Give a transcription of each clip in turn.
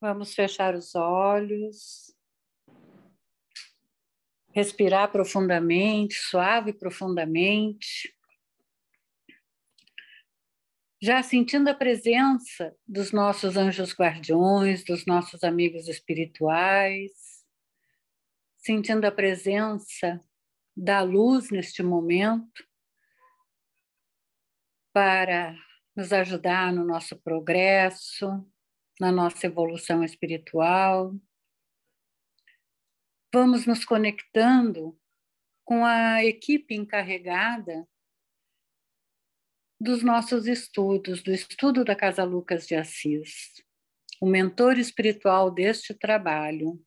Vamos fechar os olhos, respirar profundamente, suave e profundamente, já sentindo a presença dos nossos anjos guardiões, dos nossos amigos espirituais, sentindo a presença da luz neste momento para nos ajudar no nosso progresso, na nossa evolução espiritual. Vamos nos conectando com a equipe encarregada dos nossos estudos, do estudo da Casa Lucas de Assis, o mentor espiritual deste trabalho.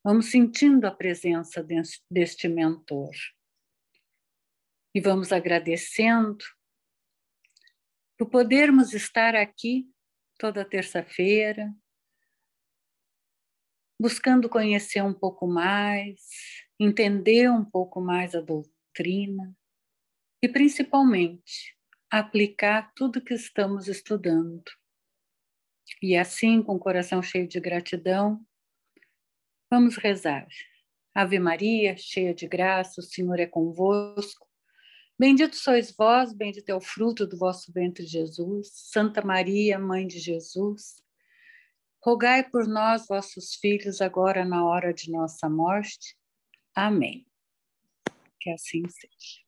Vamos sentindo a presença deste mentor. E vamos agradecendo por podermos estar aqui toda terça-feira, buscando conhecer um pouco mais, entender um pouco mais a doutrina e, principalmente, aplicar tudo que estamos estudando. E assim, com o coração cheio de gratidão, vamos rezar. Ave Maria, cheia de graça, o Senhor é convosco. Bendito sois vós, bendito é o fruto do vosso ventre, Jesus. Santa Maria, Mãe de Jesus, rogai por nós, vossos filhos, agora na hora de nossa morte. Amém. Que assim seja.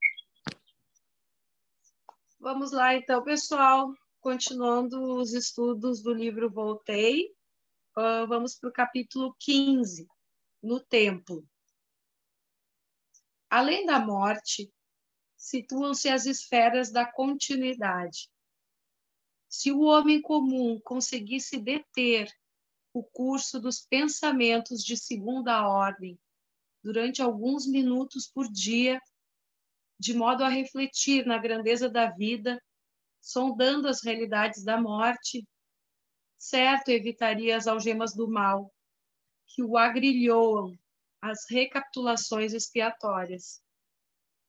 Vamos lá, então, pessoal. Continuando os estudos do livro Voltei, vamos para o capítulo 15, no templo. Além da morte, situam-se as esferas da continuidade. Se o homem comum conseguisse deter o curso dos pensamentos de segunda ordem durante alguns minutos por dia, de modo a refletir na grandeza da vida, sondando as realidades da morte, certo evitaria as algemas do mal, que o agrilhoam, as recapitulações expiatórias.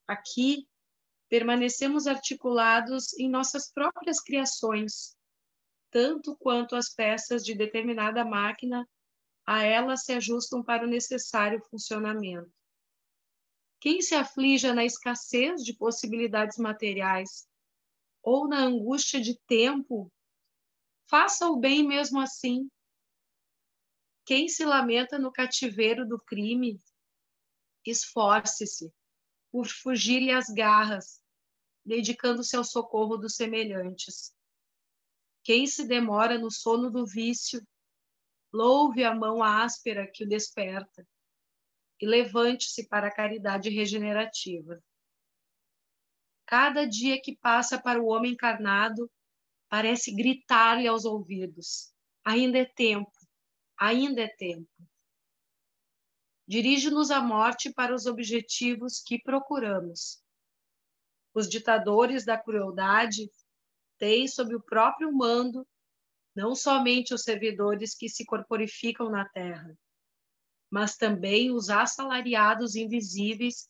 Aqui, permanecemos articulados em nossas próprias criações, tanto quanto as peças de determinada máquina a elas se ajustam para o necessário funcionamento. Quem se aflija na escassez de possibilidades materiais ou na angústia de tempo, faça o bem mesmo assim. Quem se lamenta no cativeiro do crime, esforce-se por fugir-lhe às garras, dedicando-se ao socorro dos semelhantes. Quem se demora no sono do vício, louve a mão áspera que o desperta e levante-se para a caridade regenerativa. Cada dia que passa para o homem encarnado parece gritar-lhe aos ouvidos: ainda é tempo, ainda é tempo. Dirige-nos a morte para os objetivos que procuramos. Os ditadores da crueldade têm sob o próprio mando não somente os servidores que se corporificam na terra, mas também os assalariados invisíveis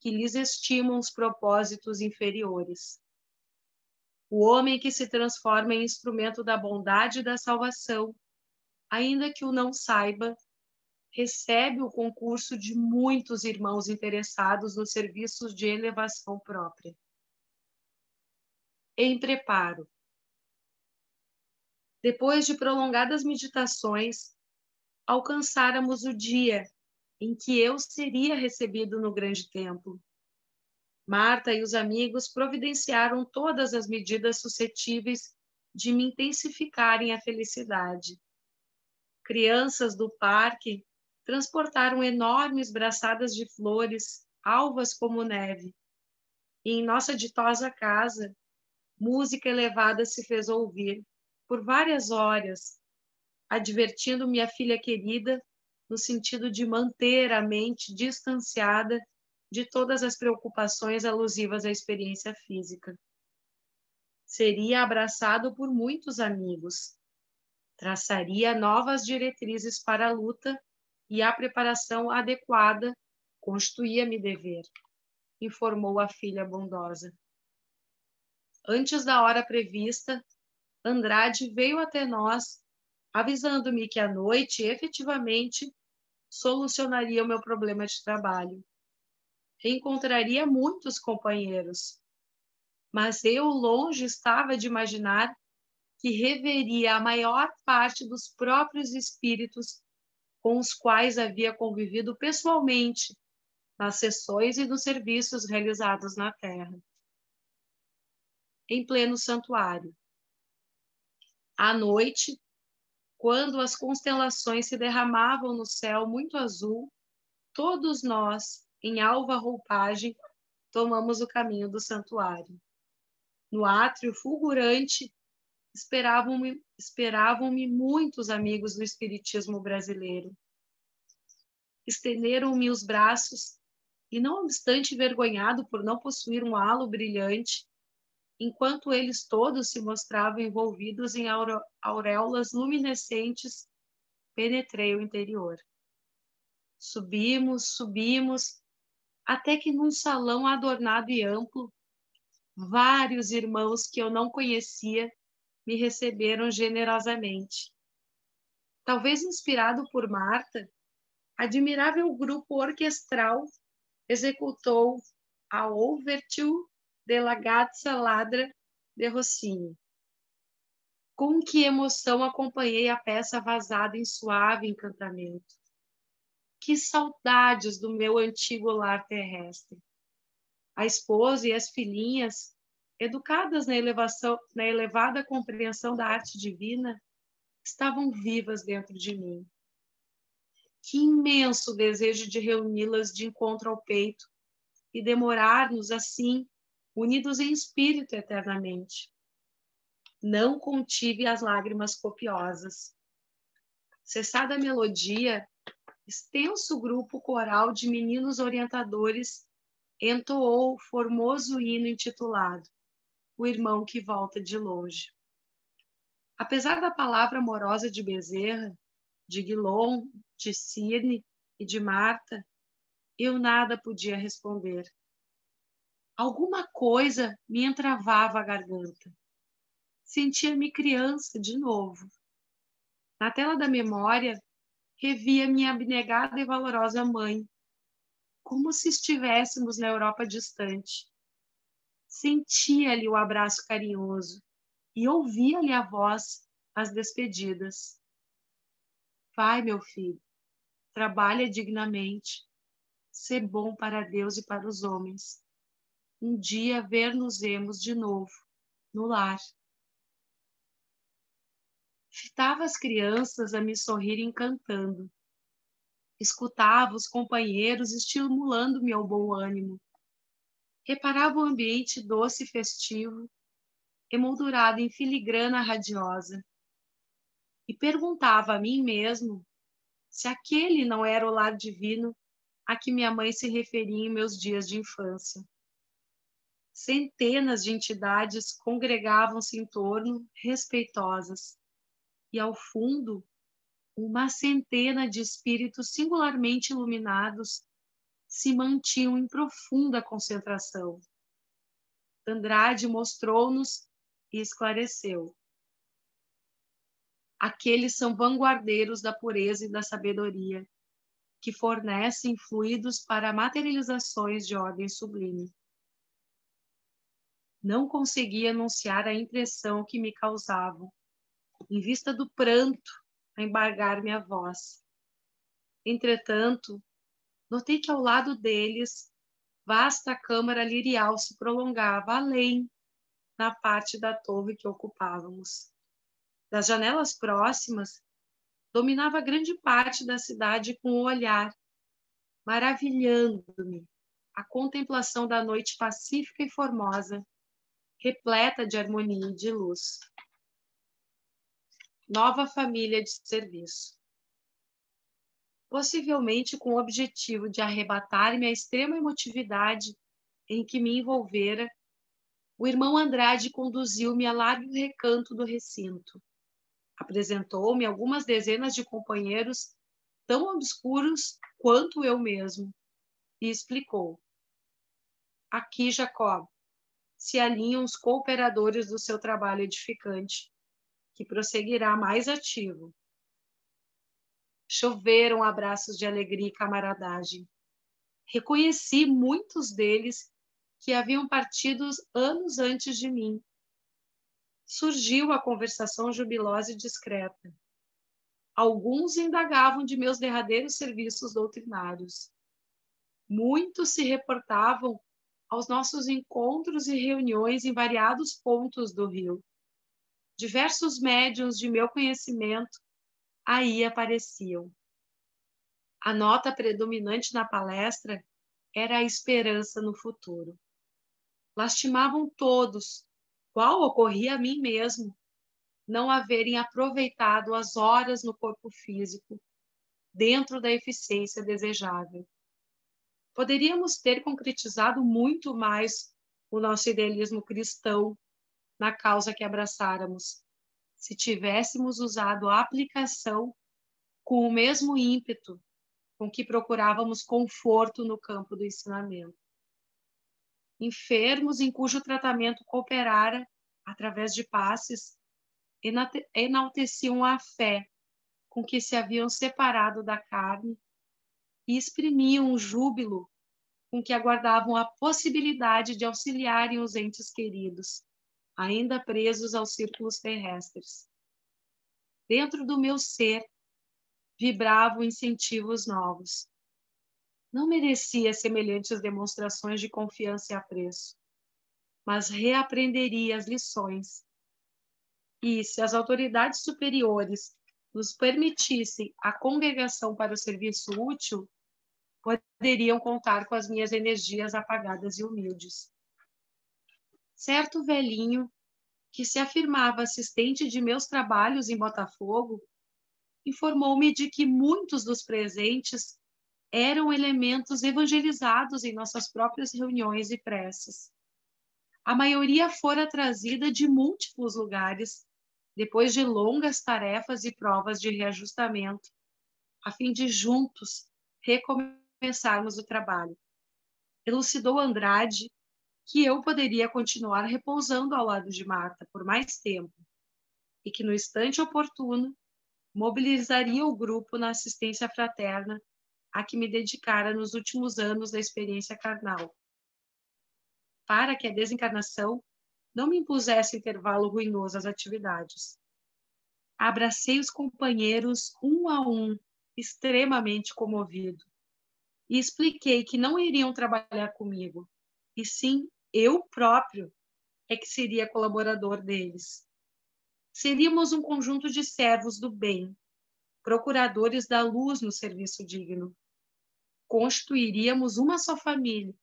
que lhes estimam os propósitos inferiores. O homem que se transforma em instrumento da bondade e da salvação, ainda que o não saiba, recebe o concurso de muitos irmãos interessados nos serviços de elevação própria. Em preparo. Depois de prolongadas meditações, alcançáramos o dia em que eu seria recebido no grande templo. Marta e os amigos providenciaram todas as medidas suscetíveis de me intensificarem a felicidade. Crianças do parque transportaram enormes braçadas de flores, alvas como neve. E em nossa ditosa casa, música elevada se fez ouvir por várias horas, advertindo minha filha querida no sentido de manter a mente distanciada de todas as preocupações alusivas à experiência física. Seria abraçado por muitos amigos. Traçaria novas diretrizes para a luta e a preparação adequada constituía-me dever, informou a filha bondosa. Antes da hora prevista, Andrade veio até nós, avisando-me que à noite, efetivamente, solucionaria o meu problema de trabalho. Encontraria muitos companheiros, mas eu longe estava de imaginar que reveria a maior parte dos próprios espíritos com os quais havia convivido pessoalmente nas sessões e nos serviços realizados na Terra. Em pleno santuário. À noite, quando as constelações se derramavam no céu muito azul, todos nós, em alva roupagem, tomamos o caminho do santuário. No átrio fulgurante, esperavam-me muitos amigos do espiritismo brasileiro. Estenderam-me os braços e, não obstante envergonhado por não possuir um halo brilhante, enquanto eles todos se mostravam envolvidos em auréolas luminescentes, penetrei o interior. Subimos, até que num salão adornado e amplo, vários irmãos que eu não conhecia me receberam generosamente. Talvez inspirado por Marta, admirável grupo orquestral executou a Ouverture de la Gazza Ladra de Rossini. Com que emoção acompanhei a peça vazada em suave encantamento. Que saudades do meu antigo lar terrestre. A esposa e as filhinhas, educadas na elevada compreensão da arte divina, estavam vivas dentro de mim. Que imenso desejo de reuni-las de encontro ao peito e demorar-nos assim, unidos em espírito eternamente. Não contive as lágrimas copiosas. Cessada a melodia, extenso grupo coral de meninos orientadores entoou o formoso hino intitulado O Irmão que Volta de Longe. Apesar da palavra amorosa de Bezerra, de Guilom, de Cirne e de Marta, eu nada podia responder. Alguma coisa me entravava a garganta. Sentia-me criança de novo. Na tela da memória, revia minha abnegada e valorosa mãe, como se estivéssemos na Europa distante. Sentia-lhe o abraço carinhoso e ouvia-lhe a voz às despedidas. Vai, meu filho, trabalha dignamente, sê bom para Deus e para os homens. Um dia ver-nos-emos de novo, no lar. Fitava as crianças a me sorrirem cantando. Escutava os companheiros estimulando-me ao bom ânimo. Reparava o ambiente doce e festivo, emoldurado em filigrana radiosa. E perguntava a mim mesmo se aquele não era o lar divino a que minha mãe se referia em meus dias de infância. Centenas de entidades congregavam-se em torno, respeitosas, e ao fundo, uma centena de espíritos singularmente iluminados se mantinham em profunda concentração. Andrade mostrou-nos e esclareceu. Aqueles são vanguardeiros da pureza e da sabedoria, que fornecem fluidos para materializações de ordem sublime. Não consegui anunciar a impressão que me causavam, em vista do pranto a embargar-me a voz. Entretanto, notei que ao lado deles, vasta câmara lirial se prolongava além, na parte da torre que ocupávamos. Das janelas próximas, dominava grande parte da cidade com o olhar, maravilhando-me a contemplação da noite pacífica e formosa, repleta de harmonia e de luz. Nova família de serviço. Possivelmente com o objetivo de arrebatar-me a extrema emotividade em que me envolvera, o irmão Andrade conduziu-me a largo recanto do recinto. Apresentou-me algumas dezenas de companheiros tão obscuros quanto eu mesmo e explicou. Aqui, Jacob, se alinham os cooperadores do seu trabalho edificante, que prosseguirá mais ativo. Choveram abraços de alegria e camaradagem. Reconheci muitos deles que haviam partido anos antes de mim. Surgiu a conversação jubilosa e discreta. Alguns indagavam de meus derradeiros serviços doutrinários. Muitos se reportavam aos nossos encontros e reuniões em variados pontos do Rio. Diversos médiuns de meu conhecimento aí apareciam. A nota predominante na palestra era a esperança no futuro. Lastimavam todos, qual ocorria a mim mesmo, não haverem aproveitado as horas no corpo físico dentro da eficiência desejável. Poderíamos ter concretizado muito mais o nosso idealismo cristão na causa que abraçáramos, se tivéssemos usado a aplicação com o mesmo ímpeto com que procurávamos conforto no campo do ensinamento. Enfermos em cujo tratamento cooperara, através de passes, enalteciam a fé com que se haviam separado da carne e exprimiam um júbilo com que aguardavam a possibilidade de auxiliarem os entes queridos, ainda presos aos círculos terrestres. Dentro do meu ser vibravam incentivos novos. Não merecia semelhantes demonstrações de confiança e apreço, mas reaprenderia as lições. E, se as autoridades superiores nos permitissem a congregação para o serviço útil, poderiam contar com as minhas energias apagadas e humildes. Certo velhinho, que se afirmava assistente de meus trabalhos em Botafogo, informou-me de que muitos dos presentes eram elementos evangelizados em nossas próprias reuniões e preces. A maioria fora trazida de múltiplos lugares, depois de longas tarefas e provas de reajustamento, a fim de juntos recomeçarmos o trabalho. Elucidou Andrade que eu poderia continuar repousando ao lado de Marta por mais tempo e que, no instante oportuno, mobilizaria o grupo na assistência fraterna a que me dedicara nos últimos anos da experiência carnal, para que a desencarnação não me impusesse intervalo ruinoso às atividades. Abracei os companheiros um a um, extremamente comovido, e expliquei que não iriam trabalhar comigo, e sim eu próprio é que seria colaborador deles. Seríamos um conjunto de servos do bem, procuradores da luz no serviço digno. Constituiríamos uma só família,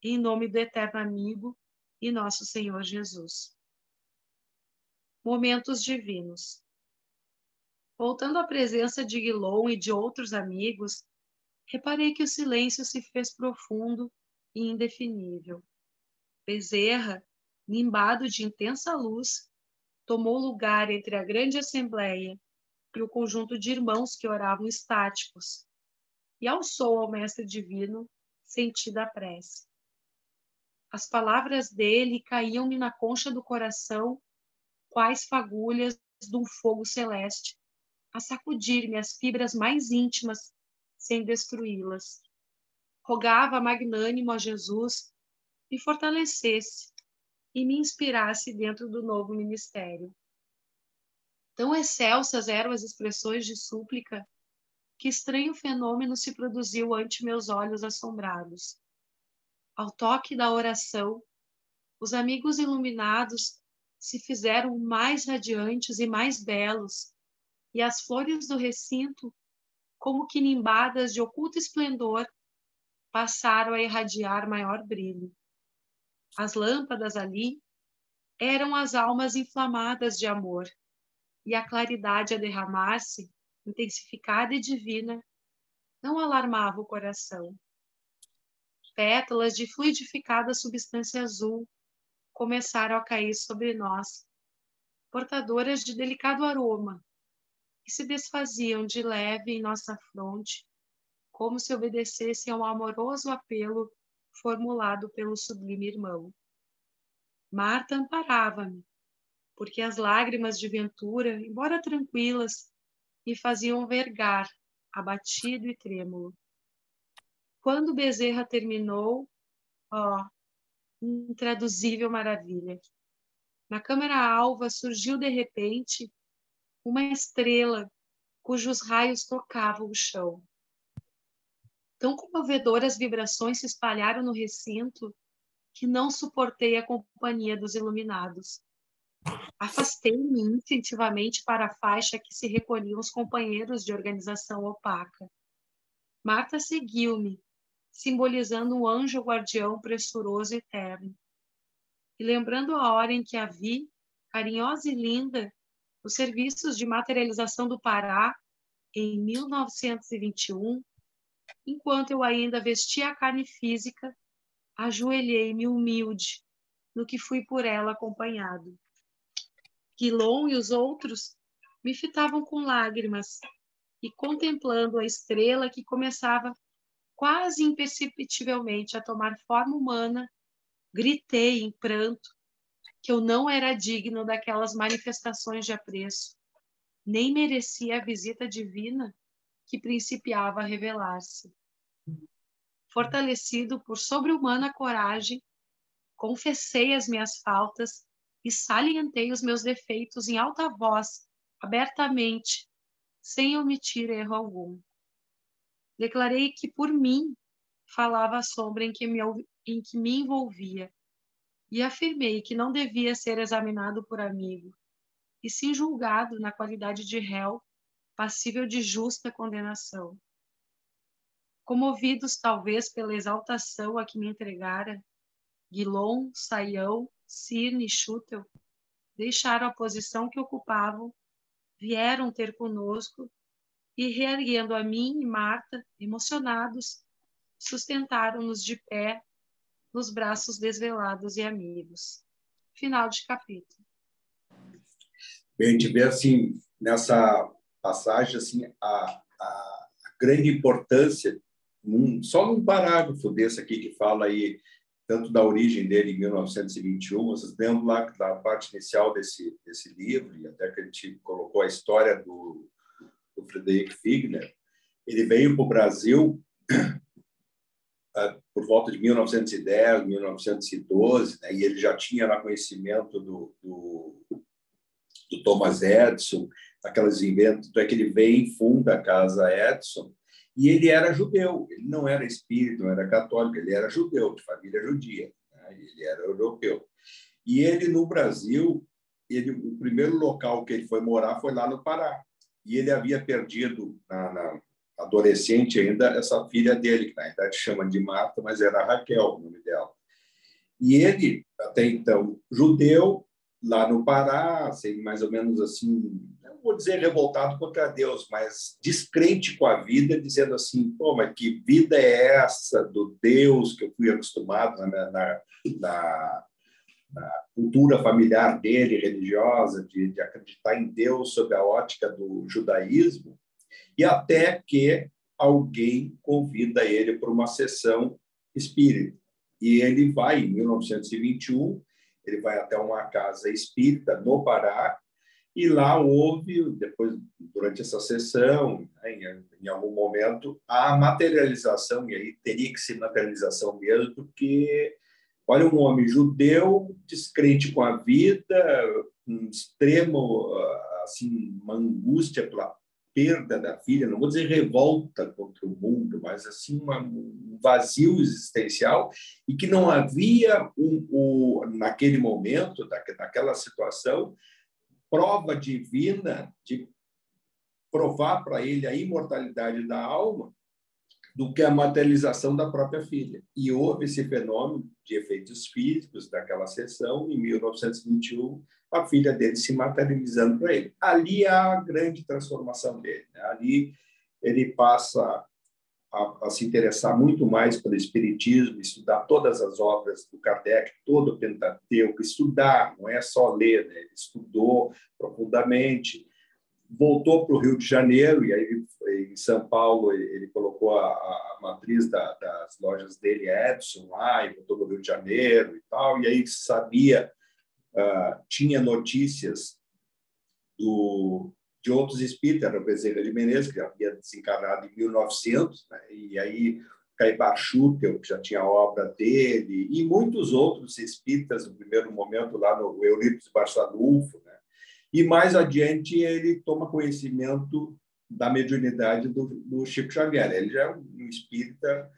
em nome do eterno amigo e nosso Senhor Jesus. Momentos divinos. Voltando à presença de Guilom e de outros amigos, reparei que o silêncio se fez profundo e indefinível. Bezerra, nimbado de intensa luz, tomou lugar entre a grande assembleia e o conjunto de irmãos que oravam estáticos, e alçou ao Mestre Divino sentida a prece. As palavras dele caíam-me na concha do coração, quais fagulhas de um fogo celeste, a sacudir-me as fibras mais íntimas, sem destruí-las. Rogava magnânimo a Jesus me fortalecesse e me inspirasse dentro do novo ministério. Tão excelsas eram as expressões de súplica que estranho fenômeno se produziu ante meus olhos assombrados. Ao toque da oração, os amigos iluminados se fizeram mais radiantes e mais belos, e as flores do recinto, como que nimbadas de oculto esplendor, passaram a irradiar maior brilho. As lâmpadas ali eram as almas inflamadas de amor, e a claridade a derramar-se, intensificada e divina, não alarmava o coração. Pétalas de fluidificada substância azul começaram a cair sobre nós, portadoras de delicado aroma, e se desfaziam de leve em nossa fronte, como se obedecessem a um amoroso apelo formulado pelo sublime irmão. Marta amparava-me, porque as lágrimas de ventura, embora tranquilas, me faziam vergar abatido e trêmulo. Quando Bezerra terminou, intraduzível maravilha. Na câmara alva surgiu de repente uma estrela cujos raios tocavam o chão. Tão comovedoras vibrações se espalharam no recinto que não suportei a companhia dos iluminados. Afastei-me instintivamente para a faixa que se recolhiam os companheiros de organização opaca. Marta seguiu-me, simbolizando um anjo guardião pressuroso e eterno. E lembrando a hora em que a vi, carinhosa e linda, nos serviços de materialização do Pará, em 1921, enquanto eu ainda vestia a carne física, ajoelhei-me humilde no que fui por ela acompanhado. Quilom e os outros me fitavam com lágrimas e, contemplando a estrela que começava quase imperceptivelmente a tomar forma humana, gritei em pranto que eu não era digno daquelas manifestações de apreço, nem merecia a visita divina que principiava a revelar-se. Fortalecido por sobre-humana coragem, confessei as minhas faltas e salientei os meus defeitos em alta voz, abertamente, sem omitir erro algum. Declarei que, por mim, falava a sombra em que me envolvia, e afirmei que não devia ser examinado por amigo, e sim julgado na qualidade de réu, passível de justa condenação. Comovidos, talvez, pela exaltação a que me entregara, Guilom, Saião, Cirne e Schutel deixaram a posição que ocupavam, vieram ter conosco e, reerguendo a mim e Marta, emocionados, sustentaram-nos de pé nos braços desvelados e amigos. Final de capítulo. Bem, a gente vê assim, nessa passagem assim, a grande importância, só num parágrafo desse aqui que fala aí tanto da origem dele em 1921, vocês lembram lá da parte inicial desse livro, e até que a gente colocou a história do Friedrich Figner. Ele veio para o Brasil por volta de 1910, 1912, né? E ele já tinha lá conhecimento do Thomas Edison, aqueles inventos, é que ele vem e funda a Casa Edison, e ele era judeu, ele não era espírita, não era católico, ele era judeu, de família judia, né? Ele era europeu. E ele, no Brasil, o primeiro local que ele foi morar foi lá no Pará, e ele havia perdido, na adolescente ainda, essa filha dele, que na verdade chama de Marta, mas era Raquel o nome dela. E ele, até então, judeu, lá no Pará, assim, mais ou menos assim, não vou dizer revoltado contra Deus, mas descrente com a vida, dizendo assim, pô, mas que vida é essa do Deus que eu fui acostumado na cultura familiar dele, religiosa, de acreditar em Deus sob a ótica do judaísmo, e até que alguém convida ele para uma sessão espírita. E ele vai, em 1921, ele vai até uma casa espírita no Pará, e lá houve, depois, durante essa sessão, em algum momento, a materialização, e aí teria que ser materialização mesmo, porque, olha, um homem judeu, descrente com a vida, um extremo, assim, uma angústia pela perda da filha, não vou dizer revolta contra o mundo, mas assim um vazio existencial, e que não havia naquele momento, naquela situação, prova divina de provar para ele a imortalidade da alma do que a materialização da própria filha. E houve esse fenômeno de efeitos físicos daquela sessão, em 1921, a filha dele se materializando para ele. Ali é a grande transformação dele, né? Ali ele passa a se interessar muito mais pelo espiritismo, estudar todas as obras do Kardec, todo o Pentateuco, estudar, não é só ler, né? Ele estudou profundamente, voltou para o Rio de Janeiro, e aí em São Paulo ele colocou a matriz das lojas dele, Edson, lá, e voltou para o Rio de Janeiro e tal, e aí tinha notícias de de outros espíritos, era o Bezerra de Menezes, que havia desencarnado em 1900, né? E aí Caibar Schutel, que já tinha obra dele, e muitos outros espíritas, no primeiro momento, lá no Eurípides Barçanufo, né? E mais adiante ele toma conhecimento da mediunidade do Chico Xavier. Ele já é um espírita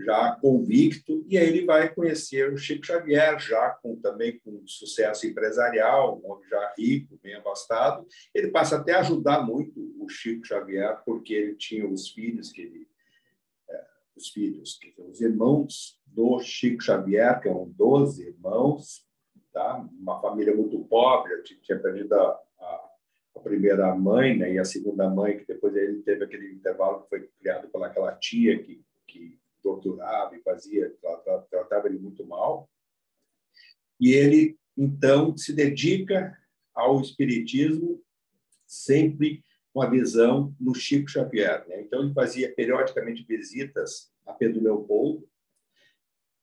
já convicto, e aí ele vai conhecer o Chico Xavier, já também com sucesso empresarial, um homem já rico, bem abastado. Ele passa até a ajudar muito o Chico Xavier, porque ele tinha os filhos, os irmãos do Chico Xavier, que eram 12 irmãos, tá? Uma família muito pobre, tinha perdido a primeira mãe, né? E a segunda mãe, que depois ele teve aquele intervalo que foi criado pelaquela tia que torturava e tratava ele muito mal. E ele, então, se dedica ao espiritismo sempre com a visão no Chico Xavier, né? Então, ele fazia periodicamente visitas a Pedro Leopoldo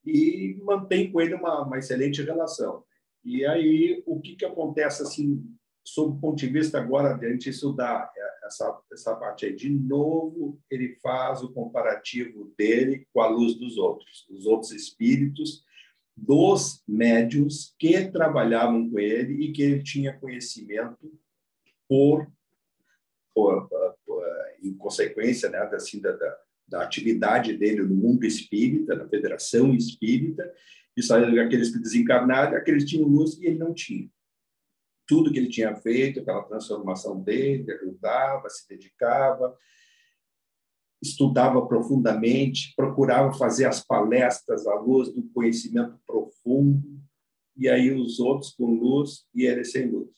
e mantém com ele uma excelente relação. E aí, o que acontece, assim, sob o ponto de vista agora, de a gente estudar essa parte aí, de novo, ele faz o comparativo dele com a luz dos outros espíritos, dos médiuns que trabalhavam com ele e que ele tinha conhecimento em consequência, né, assim, da atividade dele no mundo espírita, na Federação Espírita, e saíram aqueles que desencarnaram, aqueles que tinham luz e ele não tinha. Tudo que ele tinha feito, aquela transformação dele, ajudava, se dedicava, estudava profundamente, procurava fazer as palestras à luz do conhecimento profundo, e aí os outros com luz e ele sem luz.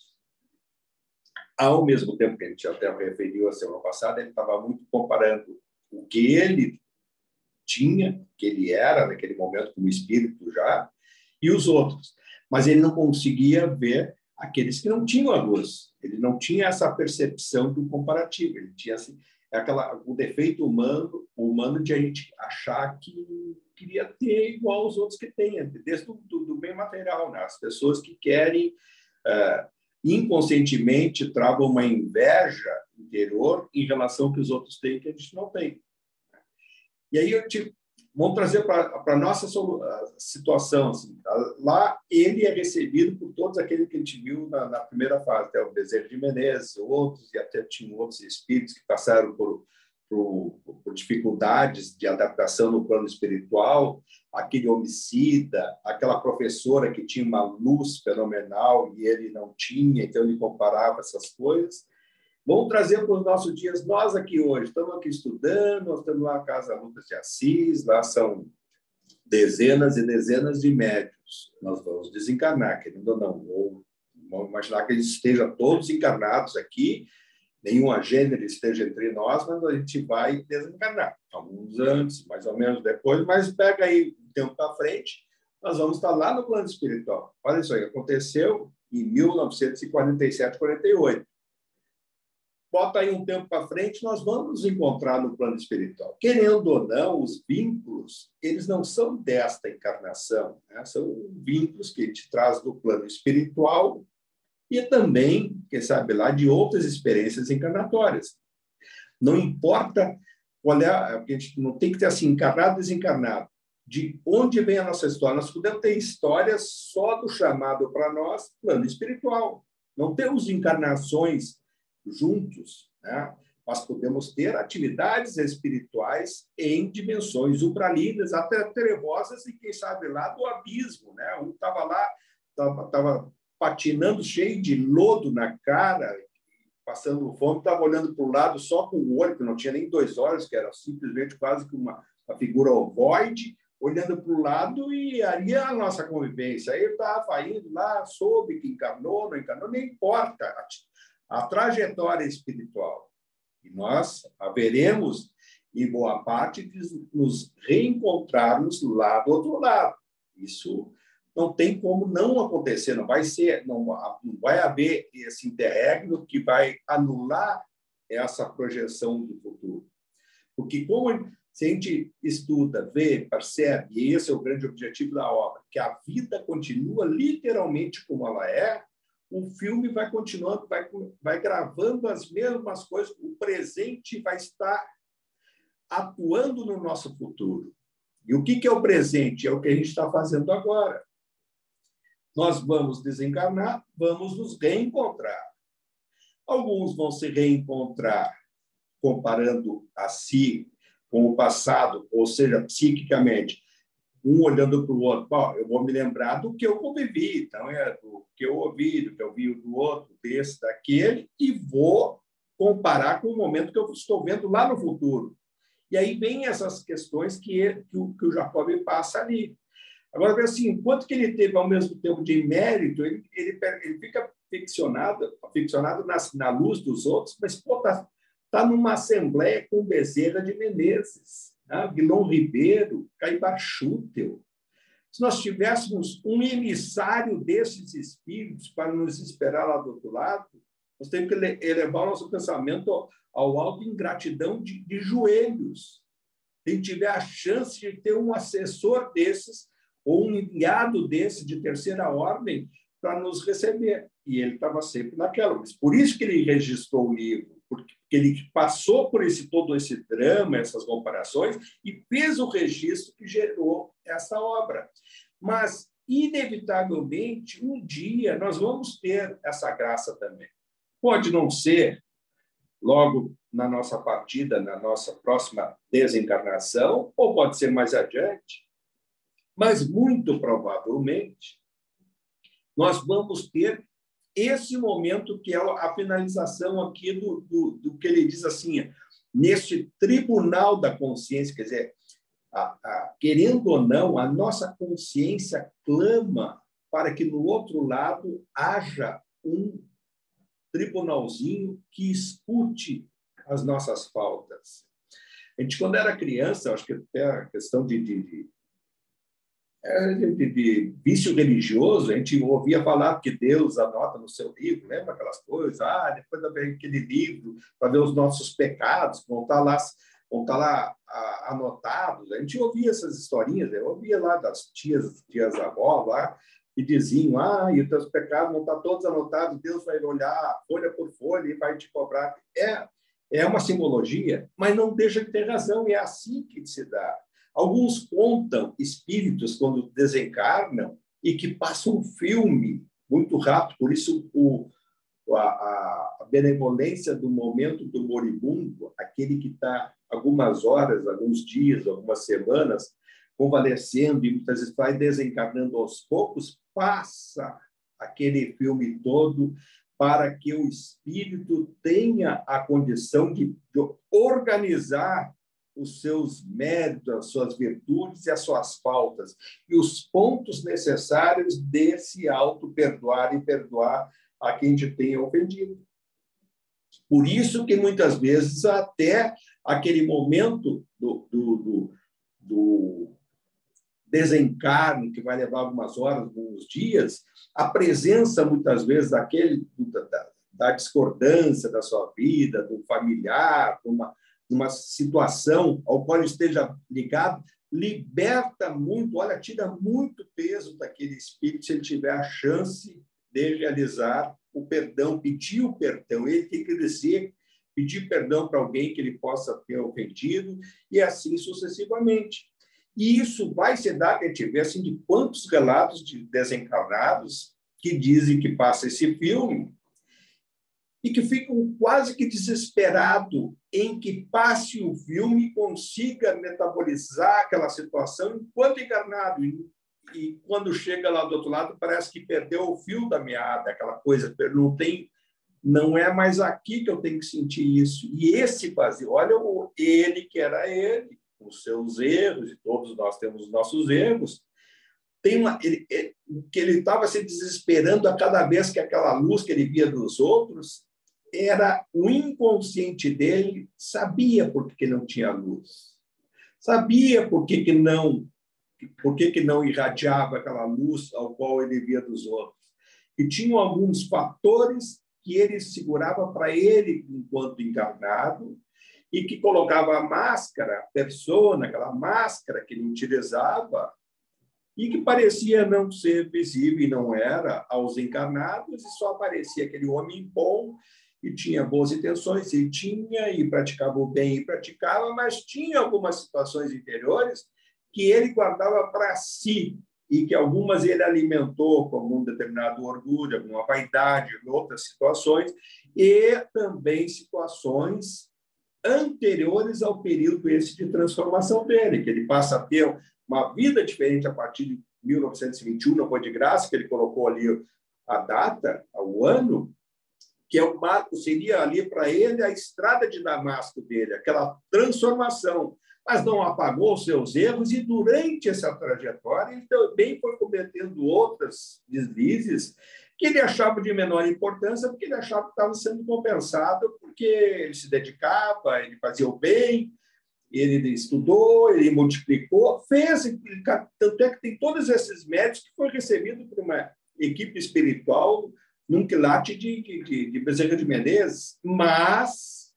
Ao mesmo tempo que a gente até referiu a semana passada, ele estava muito comparando o que ele tinha, que ele era naquele momento como espírito já, e os outros. Mas ele não conseguia ver aqueles que não tinham a luz. Ele não tinha essa percepção do comparativo. Ele tinha assim, o defeito humano de a gente achar que queria ter igual aos outros que têm, desde do bem material, né? As pessoas que querem inconscientemente travam uma inveja interior em relação ao que os outros têm que a gente não tem. E aí vamos trazer para a nossa situação. Assim, lá ele é recebido por todos aqueles que a gente viu na primeira fase, até o Bezerra de Menezes, outros, e até tinham outros espíritos que passaram por dificuldades de adaptação no plano espiritual, aquele homicida, aquela professora que tinha uma luz fenomenal e ele não tinha, então ele comparava essas coisas. Vamos trazer para os nossos dias. Nós aqui hoje estamos aqui estudando, nós estamos lá na Casa Lucas de Assis, lá são dezenas e dezenas de médiuns. Nós vamos desencarnar, querendo ou não. Ou vamos imaginar que eles estejam todos encarnados aqui, nenhum agênero esteja entre nós, mas a gente vai desencarnar. Alguns antes, mais ou menos depois, mas pega aí um tempo para frente, nós vamos estar lá no plano espiritual. Olha isso aí, aconteceu em 1947, 48. Bota aí um tempo para frente, nós vamos nos encontrar no plano espiritual. Querendo ou não, os vínculos, eles não são desta encarnação, né? São vínculos que a gente traz do plano espiritual e também, quem sabe lá, de outras experiências encarnatórias. Não importa qual é, a gente não tem que ter assim, encarnado, desencarnado. De onde vem a nossa história? Nós podemos ter histórias só do chamado para nós, plano espiritual. Não temos encarnações juntos, né? Nós podemos ter atividades espirituais em dimensões umbralinas, até trevosas, e quem sabe lá do abismo, né? Um estava lá, estava patinando cheio de lodo na cara, passando fome, estava olhando para o lado só com o olho, que não tinha nem dois olhos, que era simplesmente quase que uma figura ovoide, olhando para o lado, e ali é a nossa convivência. Aí eu estava indo lá, soube que encarnou, não encarnou, nem importa a trajetória espiritual. E nós haveremos, em boa parte, de nos reencontrarmos lá do outro lado. Isso não tem como não acontecer, não vai haver esse interregno que vai anular essa projeção do futuro. Porque se a gente estuda, vê, percebe, e esse é o grande objetivo da obra, que a vida continua literalmente como ela é, o filme vai continuando, vai gravando as mesmas coisas, o presente vai estar atuando no nosso futuro. E o que é o presente? É o que a gente está fazendo agora. Nós vamos desencarnar, vamos nos reencontrar. Alguns vão se reencontrar comparando a si com o passado, ou seja, psiquicamente, um olhando para o outro. Bom, eu vou me lembrar do que eu convivi, então é do que eu ouvi, do que eu vi do outro, desse, daquele, e vou comparar com o momento que eu estou vendo lá no futuro. E aí vem essas questões que o Jacob passa ali. Agora, assim, quanto que ele teve, ao mesmo tempo, de mérito, ele fica ficcionado na luz dos outros, mas está numa assembleia com Bezerra de Menezes, né? Guilom Ribeiro, Caibar Schutel. Se nós tivéssemos um emissário desses espíritos para nos esperar lá do outro lado, nós temos que elevar o nosso pensamento ao alto em gratidão de joelhos. Se tiver a chance de ter um assessor desses ou um enviado desse de terceira ordem para nos receber. E ele estava sempre naquela. Mas por isso que ele registrou o livro, porque ele passou por todo esse drama, essas comparações, e fez o registro que gerou essa obra. Mas, inevitavelmente, um dia nós vamos ter essa graça também. Pode não ser logo na nossa partida, na nossa próxima desencarnação, ou pode ser mais adiante, mas muito provavelmente nós vamos ter esse momento que é a finalização aqui do que ele diz assim, neste tribunal da consciência, quer dizer, querendo ou não, a nossa consciência clama para que no outro lado haja um tribunalzinho que escute as nossas faltas. A gente, quando era criança, acho que até a questão de vício religioso, a gente ouvia falar que Deus anota no seu livro, lembra aquelas coisas? Depois vai ver aquele livro para ver os nossos pecados, vão estar lá anotados. A gente ouvia essas historinhas, eu ouvia lá das tias avó lá, e diziam, e os teus pecados vão estar todos anotados, Deus vai olhar folha por folha e vai te cobrar. É uma simbologia, mas não deixa de ter razão, é assim que se dá. Alguns contam espíritos quando desencarnam e que passam um filme muito rápido, por isso a benevolência do momento do moribundo, aquele que está algumas horas, alguns dias, algumas semanas, convalescendo e muitas vezes vai desencarnando aos poucos, passa aquele filme todo para que o espírito tenha a condição de organizar os seus méritos, as suas virtudes e as suas faltas, e os pontos necessários desse auto-perdoar e perdoar a quem te tenha ofendido. Por isso que, muitas vezes, até aquele momento do desencarne, que vai levar algumas horas, alguns dias, a presença, muitas vezes, da discordância da sua vida, do familiar, uma situação ao qual esteja ligado, liberta muito, tira muito peso daquele espírito se ele tiver a chance de realizar o perdão, pedir o perdão. Ele tem que dizer, pedir perdão para alguém que ele possa ter ofendido, e assim sucessivamente. E isso vai se dar, a gente vê assim, de quantos relatos de desencarnados que dizem que passa esse filme e que ficam quase que desesperados em que passe o filme e consiga metabolizar aquela situação enquanto encarnado. E quando chega lá do outro lado, parece que perdeu o fio da meada, aquela coisa, não é mais aqui que eu tenho que sentir isso. E esse vazio, olha ele que era ele, com os seus erros, e todos nós temos os nossos erros, que ele estava se desesperando a cada vez que aquela luz que ele via dos outros, era o inconsciente dele, sabia por que não tinha luz, sabia por que não irradiava aquela luz ao qual ele via dos outros. E tinham alguns fatores que ele segurava para ele enquanto encarnado, e que colocava a máscara, a persona, aquela máscara que ele utilizava, e que parecia não ser visível, e não era, aos encarnados, e só aparecia aquele homem bom, e tinha boas intenções, e praticava o bem, e praticava, mas tinha algumas situações interiores que ele guardava para si, e que algumas ele alimentou como um determinado orgulho, alguma vaidade, em outras situações, e também situações anteriores ao período esse de transformação dele, que ele passa a ter uma vida diferente a partir de 1921, não foi de graça, que ele colocou ali a data, o ano, que é o marco, seria ali para ele a estrada de Damasco dele, aquela transformação, mas não apagou os seus erros, e durante essa trajetória ele também foi cometendo outros deslizes que ele achava de menor importância, porque ele achava que estava sendo compensado, porque ele se dedicava, ele fazia o bem, ele estudou, ele multiplicou, fez, tanto é que tem todos esses méritos que foi recebido por uma equipe espiritual num quilate de Bezerra de Menezes, mas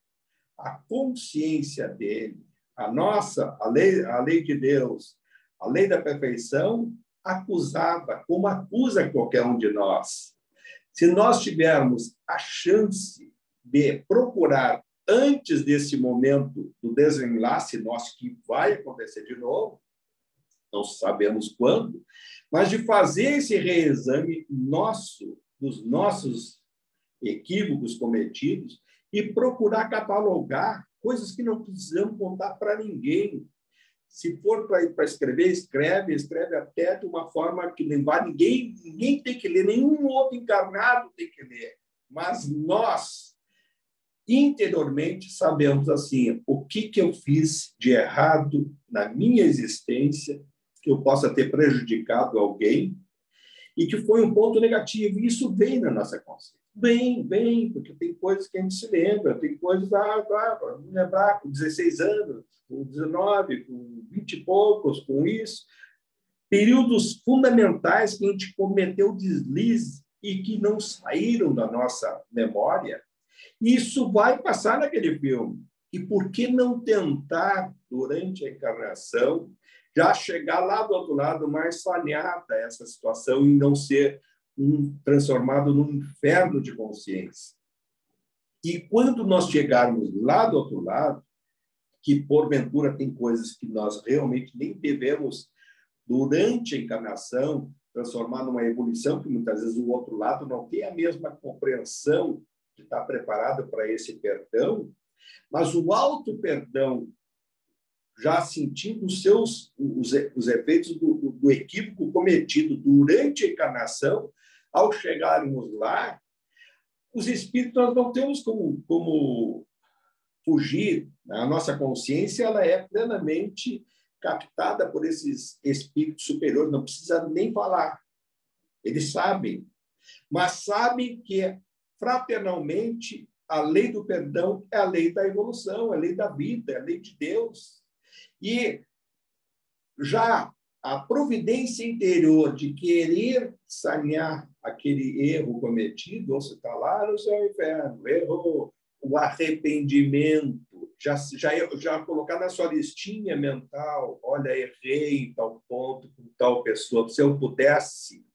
a consciência dele, a lei de Deus, a lei da perfeição, acusava, como acusa qualquer um de nós. Se nós tivermos a chance de procurar, antes desse momento do desenlace nosso, que vai acontecer de novo, não sabemos quando, mas de fazer esse reexame nosso, dos nossos equívocos cometidos, e procurar catalogar coisas que não precisamos contar para ninguém. Se for para escrever, escreve até de uma forma que nem vai, ninguém tem que ler, nenhum outro encarnado tem que ler. Mas nós, interiormente, sabemos assim, o que eu fiz de errado na minha existência, que eu possa ter prejudicado alguém, e que foi um ponto negativo. E isso vem na nossa consciência. Vem, porque tem coisas que a gente se lembra, tem coisas, me lembrar, com 16 anos, com 19, com 20 e poucos, com isso. Períodos fundamentais que a gente cometeu deslize e que não saíram da nossa memória. Isso vai passar naquele filme. E por que não tentar, durante a encarnação, já chegar lá do outro lado mais saneada essa situação e não ser transformado num inferno de consciência? E quando nós chegarmos lá do outro lado, que porventura tem coisas que nós realmente nem devemos, durante a encarnação, transformar numa evolução, que muitas vezes o outro lado não tem a mesma compreensão de estar preparado para esse perdão, mas o auto-perdão, já sentindo os efeitos do equívoco cometido durante a encarnação, ao chegarmos lá, os espíritos nós não temos como fugir. A nossa consciência ela é plenamente captada por esses espíritos superiores, não precisa nem falar. Eles sabem, mas sabem que, fraternalmente, a lei do perdão é a lei da evolução, é a lei da vida, é a lei de Deus. E já a providência interior de querer sanear aquele erro cometido, ou se está lá no seu inferno, errou, o arrependimento, já colocar na sua listinha mental, olha, errei em tal ponto, com tal pessoa, se eu pudesse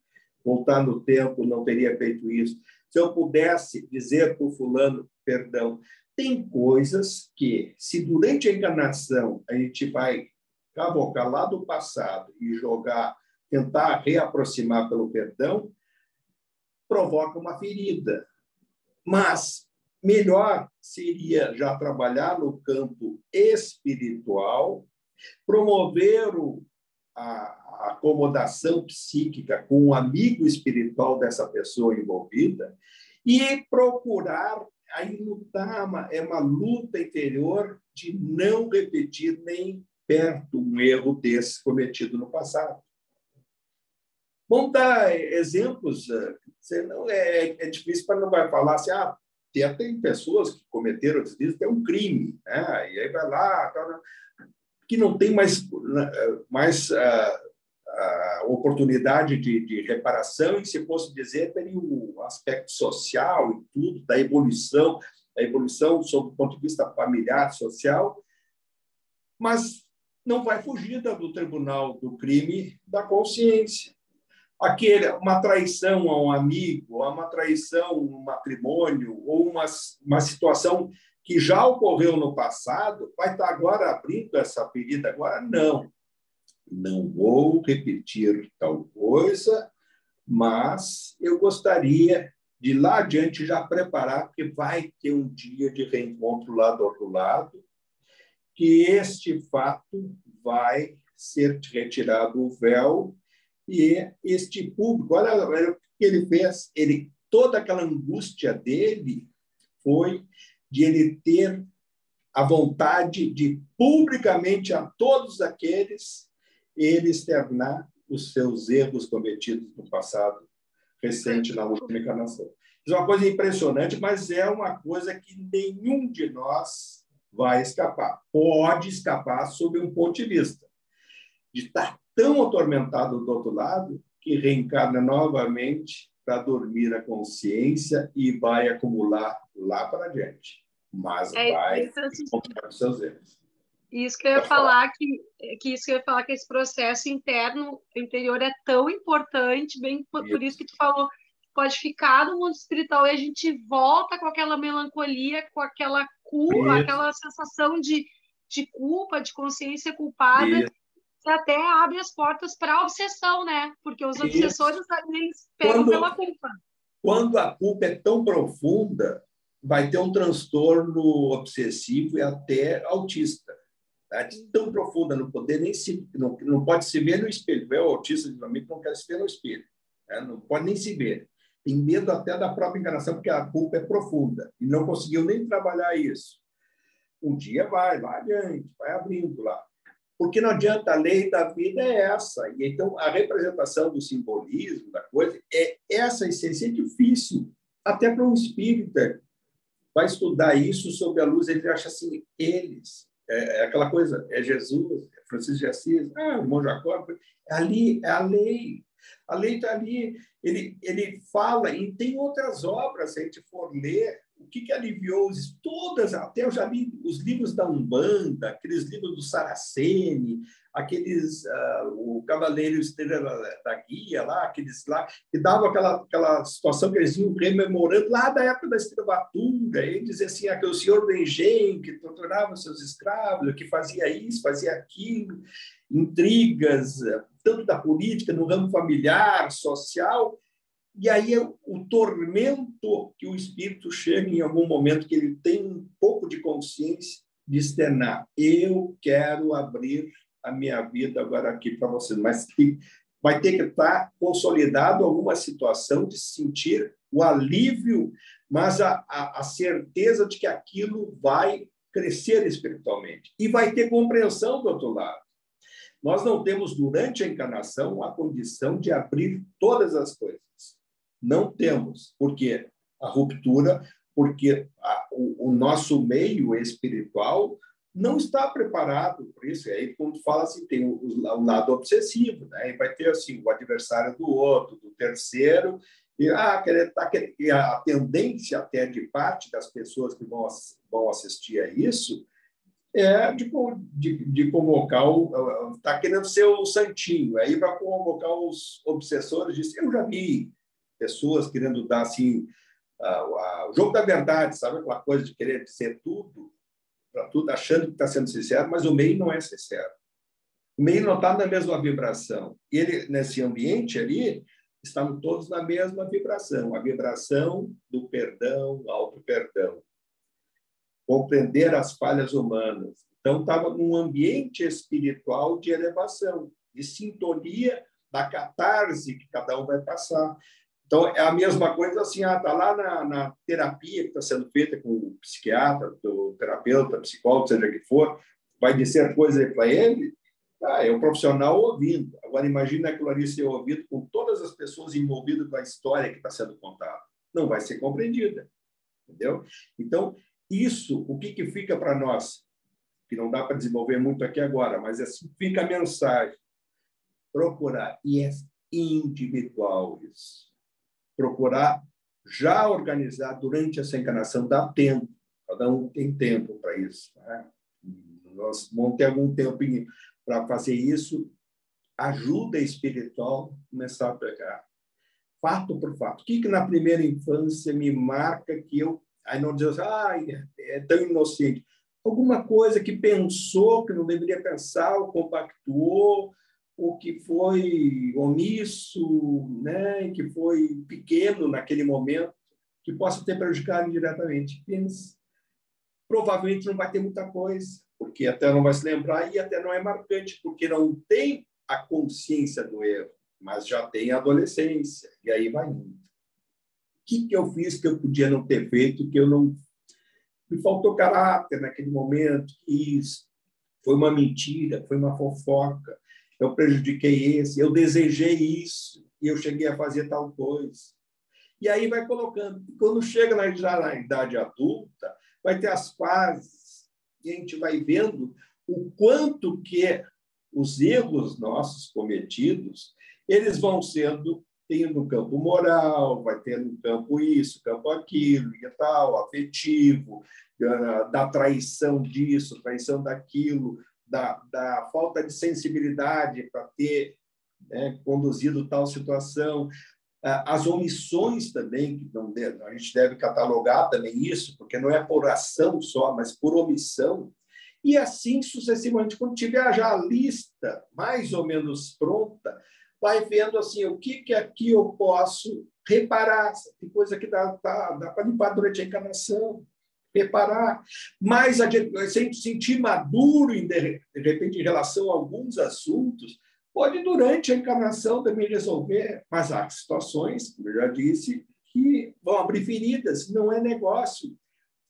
voltar no tempo, não teria feito isso, se eu pudesse dizer para o fulano, perdão. Tem coisas que, se durante a encarnação a gente vai cavocar lá do passado e tentar reaproximar pelo perdão, provoca uma ferida. Mas melhor seria já trabalhar no campo espiritual, promover a acomodação psíquica com um amigo espiritual dessa pessoa envolvida e procurar aí lutar, é uma luta interior de não repetir nem perto um erro desse cometido no passado. Vamos dar exemplos. Senão é difícil para não vai falar assim, tem pessoas que cometeram deslizes, tem um crime, né? E aí vai lá, que não tem mais oportunidade de reparação, e se fosse dizer, teria o aspecto social e tudo, da evolução, sob o ponto de vista familiar, social, mas não vai fugir do tribunal do crime da consciência. Uma traição a um amigo, ou uma traição no matrimônio, ou uma situação que já ocorreu no passado, vai estar agora abrindo essa ferida agora? Não vou repetir tal coisa, mas eu gostaria de lá adiante já preparar, porque vai ter um dia de reencontro lá do outro lado, que este fato vai ser retirado o véu e este público, olha o que ele fez, toda aquela angústia dele foi de ele ter a vontade de, publicamente, a todos aqueles, ele externar os seus erros cometidos no passado recente, na última encarnação. Isso é uma coisa impressionante, mas é uma coisa que nenhum de nós vai escapar. Pode escapar sob um ponto de vista de estar tão atormentado do outro lado que reencarna novamente para dormir a consciência e vai acumular lá para diante. Mas vai encontrar os seus erros. Isso que eu ia falar que esse processo interior é tão importante, bem por isso que tu falou, pode ficar no mundo espiritual e a gente volta com aquela melancolia, com aquela culpa, aquela sensação de culpa, de consciência culpada, que até abre as portas para a obsessão, né? Porque os obsessores eles pegam pela culpa. Quando a culpa é tão profunda, vai ter um transtorno obsessivo e até autista. Tá? Tão profunda, não pode se ver no espelho. O autista geralmente não quer se ver no espelho, né? Não pode nem se ver. Tem medo até da própria encarnação, porque a culpa é profunda e não conseguiu nem trabalhar isso. Um dia vai adiante, vai abrindo lá. Porque não adianta, a lei da vida é essa. E então, a representação do simbolismo, da coisa, é essa essência. É difícil, até para um espírita vai estudar isso sob a luz, ele acha assim, é aquela coisa, é Jesus, é Francisco de Assis, o irmão Jacó, ali é a lei. A lei está ali. Ele fala, e tem outras obras, se a gente for ler, o que aliviou todas, até eu já li os livros da Umbanda, aqueles livros do Saraceni, o Cavaleiro Estrela da Guia, lá, aqueles lá, que davam aquela situação que eles iam rememorando lá da época da escravatura, ele dizia assim, aquele senhor do engenho que torturava seus escravos, que fazia isso, fazia aquilo, intrigas, tanto da política, no ramo familiar, social. E aí o tormento que o espírito chega em algum momento que ele tem um pouco de consciência de externar. Eu quero abrir a minha vida agora aqui para você, mas vai ter que estar consolidado alguma situação de sentir o alívio, mas a certeza de que aquilo vai crescer espiritualmente. E vai ter compreensão do outro lado. Nós não temos, durante a encarnação, a condição de abrir todas as coisas. Não temos, porque a ruptura, porque o nosso meio espiritual não está preparado por isso. E aí, quando fala assim, tem o lado obsessivo, né? E vai ter assim, o adversário do outro, do terceiro, e a tendência até de parte das pessoas que vão assistir a isso é de convocar está querendo ser o santinho, aí vai convocar os obsessores, diz, eu já vi pessoas querendo dar assim o jogo da verdade, sabe, aquela coisa de querer dizer tudo para tudo, achando que está sendo sincero, mas o meio não é sincero. O meio não está na mesma vibração. Ele, nesse ambiente ali, estamos todos na mesma vibração, a vibração do perdão, auto-perdão. Compreender as falhas humanas. Então, estava num ambiente espiritual de elevação, de sintonia da catarse que cada um vai passar. Então, é a mesma coisa assim, está lá na terapia que está sendo feita com o psiquiatra, o terapeuta, psicólogo, seja que for, vai dizer coisa para ele, é o profissional ouvindo. Agora, imagina aquilo ali ser ouvido com todas as pessoas envolvidas com a história que está sendo contada. Não vai ser compreendida, entendeu? Então, isso, o que fica para nós, que não dá para desenvolver muito aqui agora, mas assim fica a mensagem, procurar, e é individual isso, procurar já organizar durante essa encarnação, dá tempo, cada um tem tempo para isso, né? Nós vamos ter algum tempo para fazer isso, ajuda espiritual começar a pegar. Fato por fato. O que na primeira infância me marca que eu... Aí não diz, é tão inocente. Alguma coisa que pensou que não deveria pensar, ou compactuou, ou que foi omisso, né? Que foi pequeno naquele momento, que possa ter prejudicado indiretamente. Pense. Provavelmente não vai ter muita coisa, porque até não vai se lembrar e até não é marcante, porque não tem a consciência do erro, mas já tem a adolescência, e aí vai indo. O que eu fiz que eu podia não ter feito, que eu não... Me faltou caráter naquele momento, que isso foi uma mentira, foi uma fofoca, eu prejudiquei esse, eu desejei isso, e eu cheguei a fazer tal coisa. E aí vai colocando. Quando chega já na idade adulta, vai ter as fases, e a gente vai vendo o quanto que os erros nossos cometidos, eles vão sendo, tem no campo moral, vai ter no campo isso, campo aquilo, e tal, afetivo, da traição disso, traição daquilo, da falta de sensibilidade para ter, né, conduzido tal situação, as omissões também, que não deve, a gente deve catalogar também isso, porque não é por ação só, mas por omissão, e assim sucessivamente. Quando tiver já a lista mais ou menos pronta, vai vendo assim, o que aqui eu posso reparar, tem coisa que dá para limpar durante a encarnação, reparar, mas sem sentir maduro, de repente, em relação a alguns assuntos, pode, durante a encarnação, também resolver, mas há situações, como eu já disse, que vão abrir feridas, não é negócio.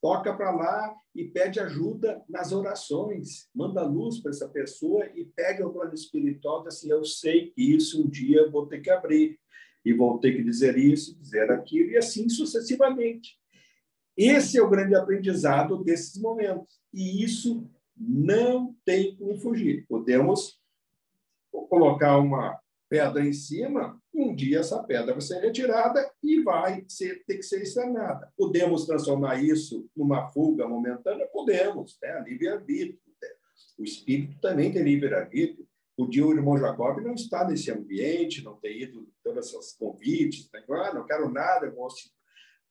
Toca para lá e pede ajuda nas orações, manda luz para essa pessoa e pega o plano espiritual, diz assim, eu sei que isso um dia eu vou ter que abrir, e vou ter que dizer isso, dizer aquilo, e assim sucessivamente. Esse é o grande aprendizado desses momentos, e isso não tem como fugir. Podemos colocar uma pedra em cima, um dia essa pedra vai ser retirada e vai ter que ser externada. Podemos transformar isso numa fuga momentânea? Podemos, né? Livre-arbítrio. O espírito também tem livre-arbítrio. Podia o irmão Jacob não estar nesse ambiente, não ter ido todos esses convites, né? Não quero nada,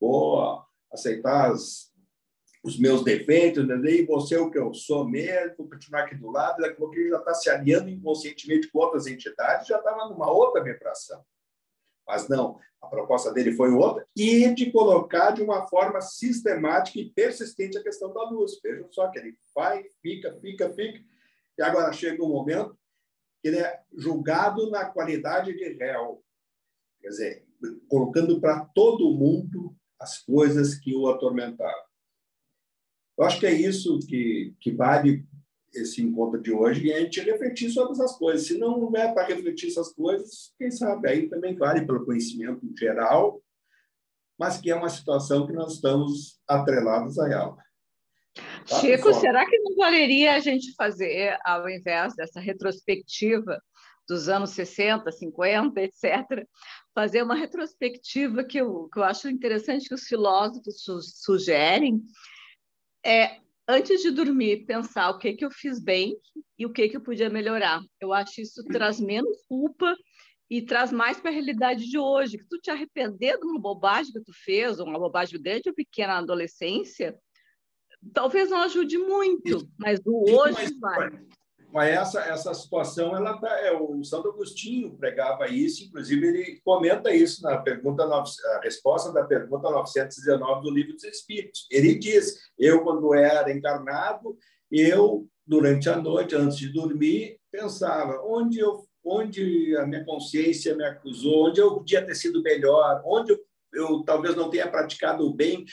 vou aceitar os meus defeitos, né? E vou ser o que eu sou mesmo, vou continuar aqui do lado, daqui a pouco ele já está se alinhando inconscientemente com outras entidades, já estava numa outra vibração. Mas não, a proposta dele foi outra, e de colocar de uma forma sistemática e persistente a questão da luz. Vejam só que ele vai, fica, e agora chega um momento que ele é julgado na qualidade de réu. Quer dizer, colocando para todo mundo as coisas que o atormentavam. Eu acho que é isso que vale esse encontro de hoje, e a gente refletir sobre essas coisas. Se não é para refletir essas coisas, quem sabe aí também vale pelo conhecimento geral, mas que é uma situação que nós estamos atrelados a ela. Tá, Chico, pessoal? Será que não valeria a gente fazer, ao invés dessa retrospectiva dos anos 60, 50, etc., fazer uma retrospectiva que eu acho interessante que os filósofos sugerem, antes de dormir, pensar o que eu fiz bem e o que eu podia melhorar. Eu acho isso traz menos culpa e traz mais para a realidade de hoje. Que tu te arrepender de uma bobagem que tu fez, ou uma bobagem grande ou pequena na adolescência, talvez não ajude muito, mas o hoje vai. Mas essa situação, o Santo Agostinho pregava isso, inclusive ele comenta isso na a resposta da pergunta 919 do Livro dos Espíritos. Ele diz, eu, quando era encarnado, durante a noite, antes de dormir, pensava onde a minha consciência me acusou, onde eu podia ter sido melhor, onde eu talvez não tenha praticado o bem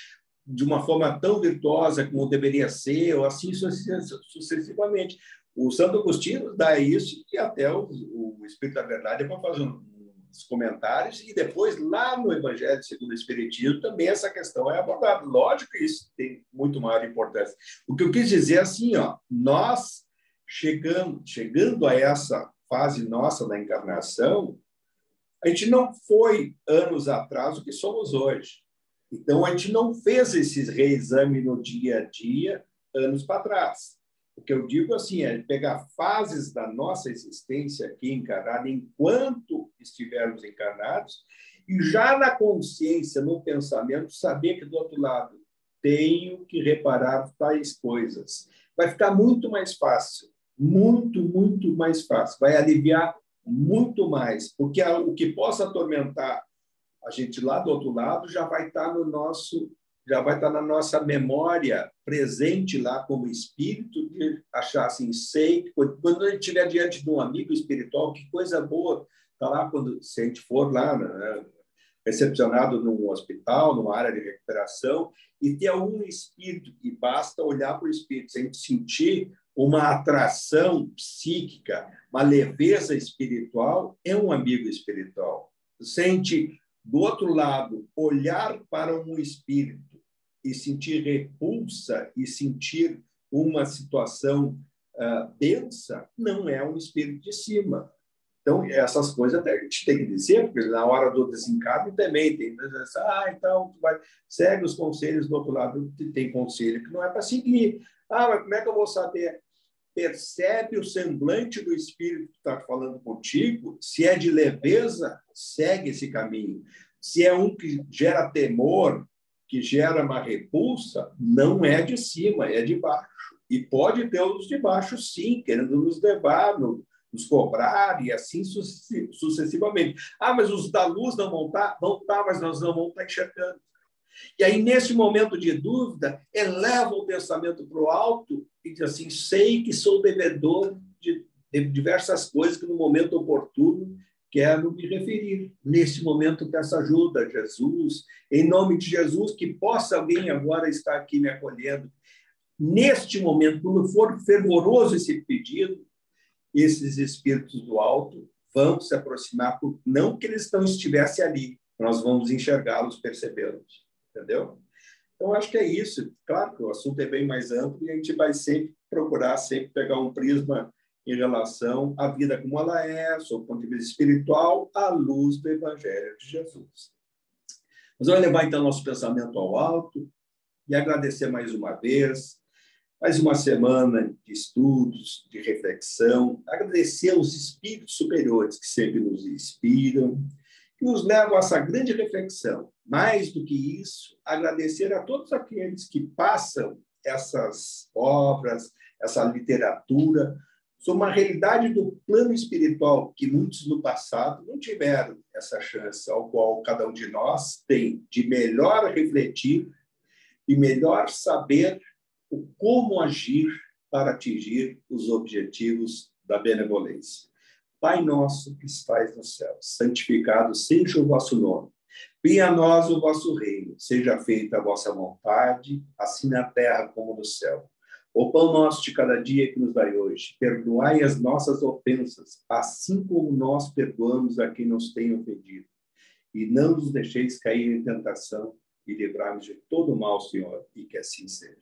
de uma forma tão virtuosa como deveria ser, ou assim sucessivamente. O Santo Agostinho dá isso, e até o Espírito da Verdade vai fazer uns comentários, e depois, lá no Evangelho segundo o Espiritismo, também essa questão é abordada. Lógico que isso tem muito maior importância. O que eu quis dizer é assim, nós chegando a essa fase nossa da encarnação, a gente não foi, anos atrás, o que somos hoje. Então, a gente não fez esse reexame no dia a dia, anos para trás. O que eu digo assim é pegar fases da nossa existência aqui encarnada, enquanto estivermos encarnados, e já na consciência, no pensamento, saber que do outro lado tenho que reparar tais coisas. Vai ficar muito mais fácil, muito mais fácil. Vai aliviar muito mais, porque o que possa atormentar a gente lá do outro lado já vai estar na nossa memória presente lá como espírito, de achar assim, sei, quando a gente estiver diante de um amigo espiritual, que coisa boa, tá lá se a gente for lá, né, recepcionado num hospital, numa área de recuperação, e ter algum espírito, e basta olhar para o espírito, se a gente sentir uma atração psíquica, uma leveza espiritual, é um amigo espiritual. Sente, do outro lado, olhar para um espírito e sentir repulsa e sentir uma situação densa, não é um espírito de cima. Então, essas coisas até a gente tem que dizer, porque na hora do desencarne também tem, então, tu vai, segue os conselhos do outro lado, tem conselho que não é para seguir. Mas como é que eu vou saber? Percebe o semblante do espírito que está falando contigo, se é de leveza, segue esse caminho. Se é um que gera temor, que gera uma repulsa, não é de cima, é de baixo. E pode ter os de baixo, sim, querendo nos levar, nos cobrar, e assim sucessivamente. Mas os da luz não vão estar? Vão estar, mas nós não vamos estar enxergando. E aí, nesse momento de dúvida, eleva o pensamento para o alto e diz assim, sei que sou devedor de diversas coisas que no momento oportuno quero me referir. Nesse momento, peço ajuda a Jesus, em nome de Jesus, que possa alguém agora estar aqui me acolhendo. Neste momento, quando for fervoroso esse pedido, esses espíritos do alto vão se aproximar, não que eles não estivessem ali, nós vamos enxergá-los, percebê-los. Entendeu? Então, acho que é isso. Claro que o assunto é bem mais amplo e a gente vai sempre procurar pegar um prisma em relação à vida como ela é, sob o ponto de vista espiritual, à luz do Evangelho de Jesus. Nós vamos levar, então, nosso pensamento ao alto e agradecer mais uma vez, mais uma semana de estudos, de reflexão, agradecer aos espíritos superiores que sempre nos inspiram, que nos levam a essa grande reflexão. Mais do que isso, agradecer a todos aqueles que passam essas obras, essa literatura, sobre uma realidade do plano espiritual que muitos no passado não tiveram essa chance, ao qual cada um de nós tem de melhor refletir e melhor saber como agir para atingir os objetivos da benevolência. Pai nosso que estais no céu, santificado seja o vosso nome. Venha a nós o vosso reino, seja feita a vossa vontade, assim na terra como no céu. O pão nosso de cada dia que nos dai hoje, perdoai as nossas ofensas, assim como nós perdoamos a quem nos tem ofendido. E não nos deixeis cair em tentação, e livrai-nos de todo mal, Senhor, e que assim seja.